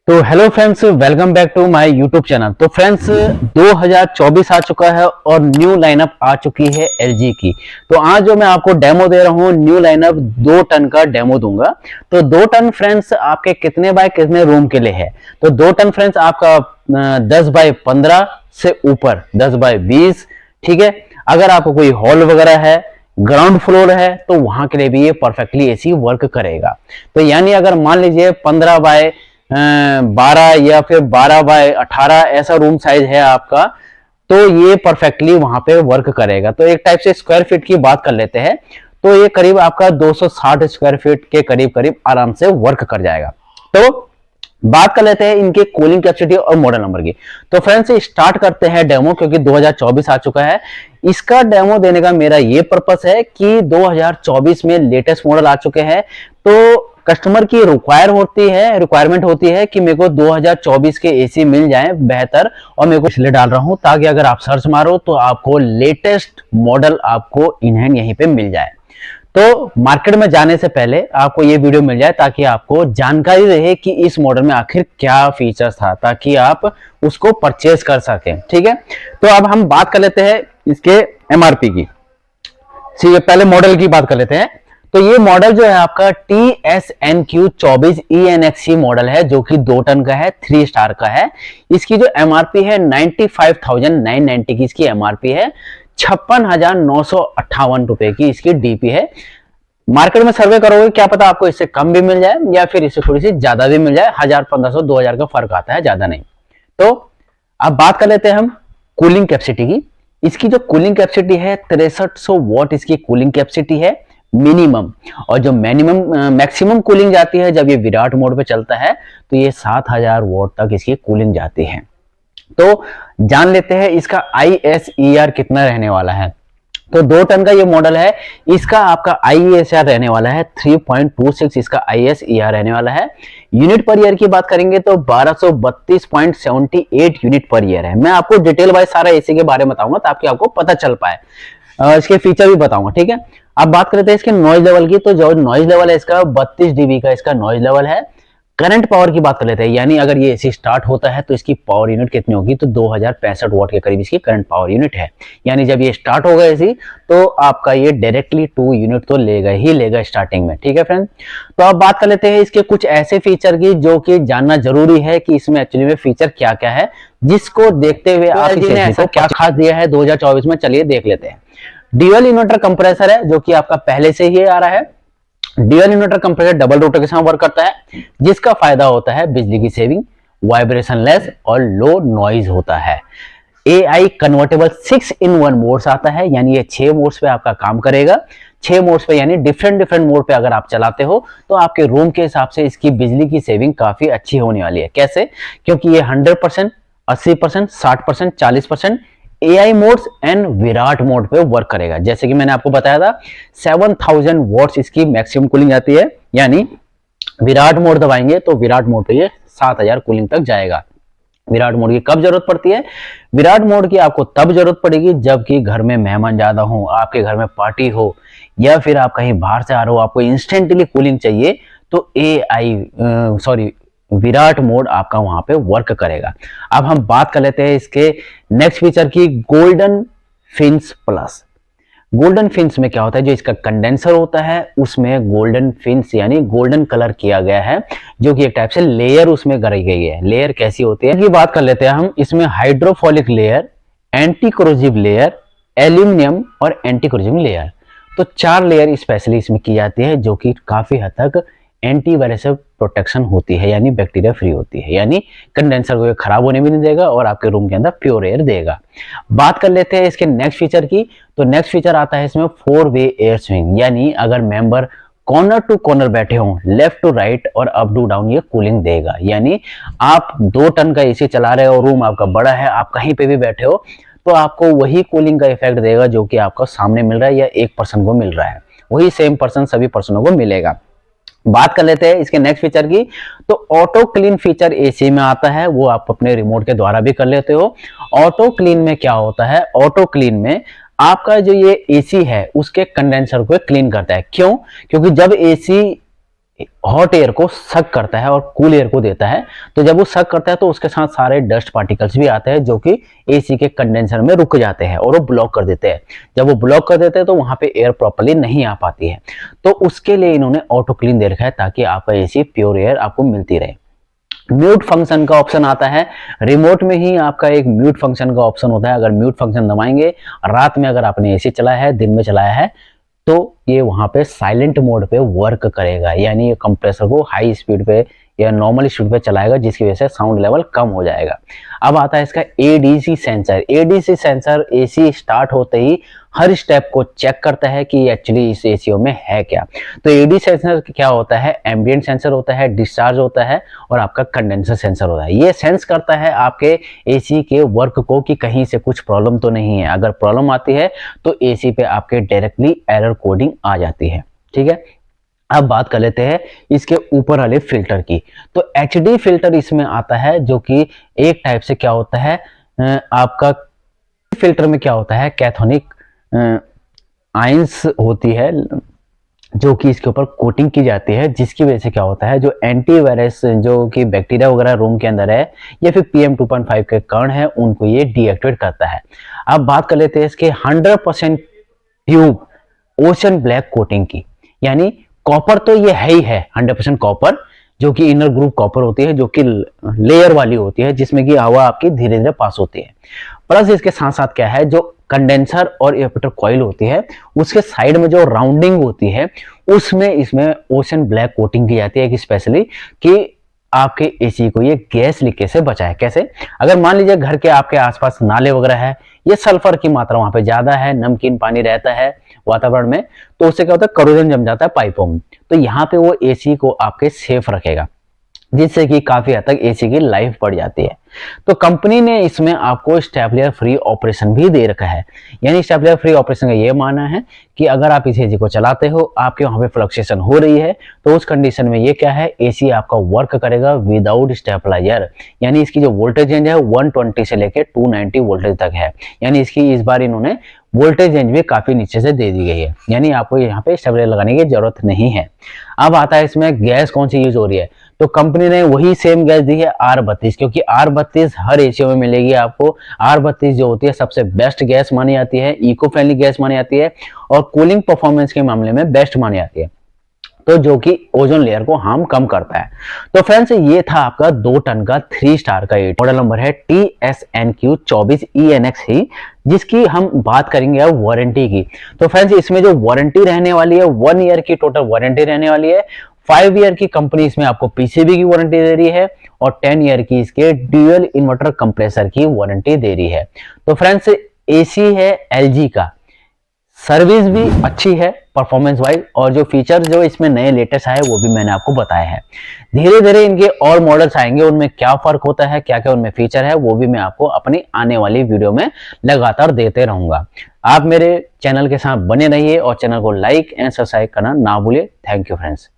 तो hello friends, welcome back to my YouTube channel. तो friends 2024 आ चुका है और न्यू लाइनअप आ चुकी है एलजी की। तो आज जो मैं आपको डेमो दे रहा हूँ, न्यू लाइनअप 2 टन का डेमो दूंगा। तो 2 टन फ्रेंड्स आपके कितने बाय कितने रूम के लिए है? तो 2 टन फ्रेंड्स आपका 10 बाय 15 से ऊपर 10 बाय 20, ठीक है। अगर आपको कोई हॉल वगैरह है, ग्राउंड फ्लोर है, तो वहां के लिए भी ये परफेक्टली एसी वर्क करेगा। तो यानी अगर मान लीजिए 15 बाय 12 या फिर 12 बाय 18 ऐसा रूम साइज है आपका, तो ये परफेक्टली वहां पे वर्क करेगा। तो एक टाइप से स्क्वायर फीट की बात कर लेते हैं, तो ये करीब आपका 260 स्क्वायर फीट के करीब करीब आराम से वर्क कर जाएगा। तो बात कर लेते हैं इनके कूलिंग कैपेसिटी और मॉडल नंबर की। तो फ्रेंड्स स्टार्ट करते हैं डेमो, क्योंकि 2024 आ चुका है। इसका डेमो देने का मेरा ये पर्पस है कि 2024 में लेटेस्ट मॉडल आ चुके हैं, तो कस्टमर की रिक्वायरमेंट होती है कि मेरे को 2024 के एसी मिल जाए बेहतर, और मेरे को इसलिए डाल रहा हूं ताकि अगर आप सर्च मारो तो आपको लेटेस्ट मॉडल आपको इन हैंड यहीं पे मिल जाए। तो मार्केट में जाने से पहले आपको ये वीडियो मिल जाए ताकि आपको जानकारी रहे कि इस मॉडल में आखिर क्या फीचर्स था, ताकि आप उसको परचेज कर सकें, ठीक है। तो अब हम बात कर लेते हैं इसके एमआरपी की। पहले मॉडल की बात कर लेते हैं। तो ये मॉडल जो है आपका TSNQ24 ENXC मॉडल है, जो कि 2 टन का है, 3 स्टार का है। इसकी जो एमआरपी है 95,990 की इसकी एमआरपी है, 56,958 रुपए की इसकी डीपी है। मार्केट में सर्वे करोगे, क्या पता आपको इससे कम भी मिल जाए या फिर इससे थोड़ी सी ज्यादा भी मिल जाए। 1,000, 1,500, 2,000 का फर्क आता है, ज्यादा नहीं। तो अब बात कर लेते हैं हम कूलिंग कैपेसिटी की। इसकी जो कूलिंग कैपेसिटी है 6300 वॉट इसकी कूलिंग कैपेसिटी है मिनिमम, और जो मैक्सिमम कूलिंग जाती है जब ये विराट मोड पे चलता है तो ये 7,000 वॉट तक इसकी कूलिंग जाती है। तो जान लेते हैं इसका ISER कितना रहने वाला है। तो 2 टन का ये मॉडल है, इसका आपका ISR रहने वाला है 3.26, इसका ISER रहने वाला है। यूनिट पर ईयर की बात करेंगे तो 1232.78 यूनिट पर ईयर है। मैं आपको डिटेल वाइज सारा एसी के बारे में बताऊंगा ताकि आपको पता चल पाए, इसके फीचर भी बताऊंगा, ठीक है। अब बात करते हैं इसके नॉइज लेवल की। तो जो नॉइज लेवल है इसका 32 dB का इसका नॉइज लेवल है। करंट पावर की बात कर लेते हैं, यानी अगर ये एसी स्टार्ट होता है तो इसकी पावर यूनिट कितनी होगी, तो 2065 वॉट के करीब इसकी करंट पावर यूनिट है। यानी जब ये स्टार्ट होगा एसी तो आपका ये डायरेक्टली 2 यूनिट तो लेगा ही लेगा स्टार्टिंग में, ठीक है फ्रेंड। तो अब बात कर लेते हैं इसके कुछ ऐसे फीचर की जो कि जानना जरूरी है कि इसमें एक्चुअली में फीचर क्या क्या है, जिसको देखते हुए आप ऐसा क्या खास दिया है 2024 में, चलिए देख लेते हैं। ड्यूअल इन्वर्टर कंप्रेसर है, जो कि आपका पहले से ही आ रहा है। Dual inverter compressor double rotor के साथ वर्क करता है, जिसका फायदा होता है बिजली की सेविंग, वाइब्रेशन लेस और लो नॉइज होता है। AI कन्वर्टेबल 6-in-1 मोड्स आता है, यानी ये 6 मोड्स पे आपका काम करेगा। 6 मोड्स पे यानी डिफरेंट मोड पे अगर आप चलाते हो तो आपके रूम के हिसाब से इसकी बिजली की सेविंग काफी अच्छी होने वाली है। कैसे? क्योंकि ये 100%, 80%, 60%, 40% AI modes and Virat mode पे वर्क करेगा। जैसे कि मैंने आपको बताया था 7000 वॉट्स इसकी मैक्सिमम कूलिंग आती है, यानी विराट मोड दबाएंगे तो विराट मोड पे ये 7000 कूलिंग तक जाएगा। विराट मोड की कब जरूरत पड़ती है? विराट मोड की आपको तब जरूरत पड़ेगी जबकि घर में मेहमान ज्यादा हो, आपके घर में पार्टी हो, या फिर आप कहीं बाहर से आ रहे हो, आपको इंस्टेंटली कूलिंग चाहिए, तो विराट मोड आपका वहां पे वर्क करेगा। अब हम बात कर लेते हैं इसके नेक्स्ट फीचर की, golden fins plus. Golden fins में क्या होता है, जो इसका कंडेंसर होता है उसमें गोल्डन फिन्स यानी गोल्डन कलर किया गया है, जो कि एक टाइप से लेयर उसमें करी गई है। लेयर कैसी होती है ये बात कर लेते हैं हम। इसमें hydrophilic layer, anti corrosive layer, aluminium और एंटी कोरोजिव लेयर, तो 4 लेयर स्पेशली इसमें की जाती है, जो कि काफी हद तक एंटी वायरस प्रोटेक्शन होती है, यानी बैक्टीरिया फ्री होती है, यानी कंडेंसर को खराब होने भी नहीं देगा और आपके रूम के अंदर प्योर एयर देगा। बात कर लेते हैं इसके नेक्स्ट फीचर की। तो नेक्स्ट फीचर आता है इसमें 4-वे एयर स्विंग, यानी अगर मेंबर कॉर्नर टू कॉर्नर बैठे हों, लेफ्ट टू राइट और अप टू डाउन, ये कूलिंग देगा। यानी आप 2 टन का एसी चला रहे हो, रूम आपका बड़ा है, आप कहीं पे भी बैठे हो तो आपको वही कूलिंग का इफेक्ट देगा जो कि आपको सामने मिल रहा है या एक पर्सन को मिल रहा है, वही सेम पर्सन सभी पर्सनों को मिलेगा। बात कर लेते हैं इसके नेक्स्ट फीचर की। तो ऑटो क्लीन फीचर एसी में आता है, वो आप अपने रिमोट के द्वारा भी कर लेते हो। ऑटो क्लीन में क्या होता है, ऑटो क्लीन में आपका जो ये एसी है उसके कंडेंसर को क्लीन करता है। क्यों? क्योंकि जब एसी हॉट एयर को सक करता है और कूल एयर को देता है। तो जब वो सक करता है तो उसके साथ सारे डस्ट पार्टिकल्स भी आते हैं जो कि एसी के कंडेंसर में रुक जाते हैं और वो ब्लॉक कर देते हैं। जब वो ब्लॉक कर देते हैं तो वहां पे एयर प्रॉपर्ली नहीं आ पाती है। तो उसके लिए इन्होंने ऑटो क्लीन दे रखा है ताकि आपका एसी प्योर एयर आपको मिलती रहे। म्यूट फंक्शन का ऑप्शन आता है, रिमोट में ही आपका एक म्यूट फंक्शन का ऑप्शन होता है। अगर म्यूट फंक्शन दबाएंगे, रात में अगर आपने एसी चलाया है, दिन में चलाया है, तो ये वहां पे साइलेंट मोड पे वर्क करेगा, यानी ये कंप्रेसर को हाई स्पीड पे या नॉर्मल स्पीड पे चलाएगा जिसकी वजह से साउंड लेवल कम हो जाएगा। अब आता है इसका ADC sensor. ADC sensor AC start होते ही हर स्टेप को चेक करता है कि एक्चुअली इस एसीओ में है क्या। तो एडी सेंसर क्या होता है, एम्बिएंट सेंसर होता है, डिस्चार्ज होता है और आपका कंडेंसर सेंसर होता है। ये सेंस करता है आपके एसी के वर्क को कि कहीं से कुछ प्रॉब्लम तो नहीं है। अगर प्रॉब्लम आती है तो एसी पे आपके डायरेक्टली एरर कोडिंग आ जाती है। ठीक है, अब बात कर लेते हैं इसके ऊपर वाले फिल्टर की। तो एचडी फिल्टर इसमें आता है जो कि एक टाइप से क्या होता है, आपका फिल्टर में क्या होता है, कैथोनिक आयंस होती है जो कि इसके ऊपर कोटिंग की जाती है, जिसकी वजह से क्या होता है, जो एंटीवायरस जो कि बैक्टीरिया वगैरह रूम के अंदर है या फिर PM 2.5 के कण है उनको ये डीएक्टिवेट करता है। अब बात कर लेते हैं इसके 100% ट्यूब ओशन ब्लैक कोटिंग की। यानी कॉपर तो ये है ही है, 100% कॉपर, जो कि इनर ग्रुप कॉपर होती है, जो कि लेयर वाली होती है जिसमें कि हवा आपकी धीरे धीरे पास होती है। प्लस इसके साथ साथ क्या है, जो कंडेंसर और इवेपोरेटर कॉइल होती है उसके साइड में जो राउंडिंग होती है उसमें इसमें ओशन ब्लैक कोटिंग की जाती है कि स्पेशली कि आपके एसी को ये गैस लीकेज से बचाए। कैसे, अगर मान लीजिए घर के आपके आसपास नाले वगैरह है, ये सल्फर की मात्रा वहां पे ज्यादा है, नमकीन पानी रहता है वातावरण में, तो उससे क्या होता है, करोजन जम जाता है पाइपों में। तो यहाँ पे वो एसी को आपके सेफ रखेगा, जिससे कि काफी हद तक एसी की लाइफ बढ़ जाती है। तो कंपनी ने इसमें आपको स्टेबलाइजर फ्री ऑपरेशन भी दे रखा है। यानी स्टेबलाइजर फ्री ऑपरेशन का ये माना है कि अगर आप इस एसी को चलाते हो, आपके वहां पे फ्लक्चुएशन हो रही है, तो उस कंडीशन में ये क्या है, एसी आपका वर्क करेगा विदाउट स्टेबलाइजर। यानी इसकी जो वोल्टेज रेंज है 120 से लेकर 290 वोल्टेज तक है। यानी इसकी इस बार इन्होंने वोल्टेज रेंज भी काफी नीचे से दे दी गई है, यानी आपको यहाँ पे स्टेबलाइजर लगाने की जरूरत नहीं है। अब आता है इसमें गैस कौन सी यूज हो रही है, तो कंपनी ने वही सेम गैस दी है R32, क्योंकि R32 हर एसीओ में मिलेगी आपको। R32 जो होती है सबसे बेस्ट गैस मानी जाती है, इको फ्रेंडली गैस मानी जाती है और कूलिंग परफॉर्मेंस के मामले में बेस्ट मानी जाती है, तो जो कि ओजोन लेयर को हार्म कम करता है। तो फ्रेंड्स ये था आपका 2 टन का 3 स्टार का मॉडल नंबर है TSNQ24ENX ही, जिसकी हम बात करेंगे अब वारंटी की। तो फ्रेंड्स इसमें जो वारंटी रहने वाली है 1 ईयर की टोटल वारंटी रहने वाली है। 5 ईयर की कंपनी इसमें आपको पीसीबी की वारंटी दे रही है और 10 ईयर की इसके ड्यूअल इन्वर्टर कंप्रेसर की वारंटी दे रही है। तो फ्रेंड्स एसी है एलजी का, सर्विस भी अच्छी है परफॉर्मेंस वाइज, और जो फीचर जो इसमें नए लेटेस्ट आए वो भी मैंने आपको बताया है। धीरे धीरे इनके और मॉडल्स आएंगे, उनमें क्या फर्क होता है, क्या क्या उनमें फीचर है, वो भी मैं आपको अपनी आने वाली वीडियो में लगातार देते रहूंगा। आप मेरे चैनल के साथ बने रहिए और चैनल को लाइक एंड सब्सक्राइब करना ना भूलिए। Thank you friends.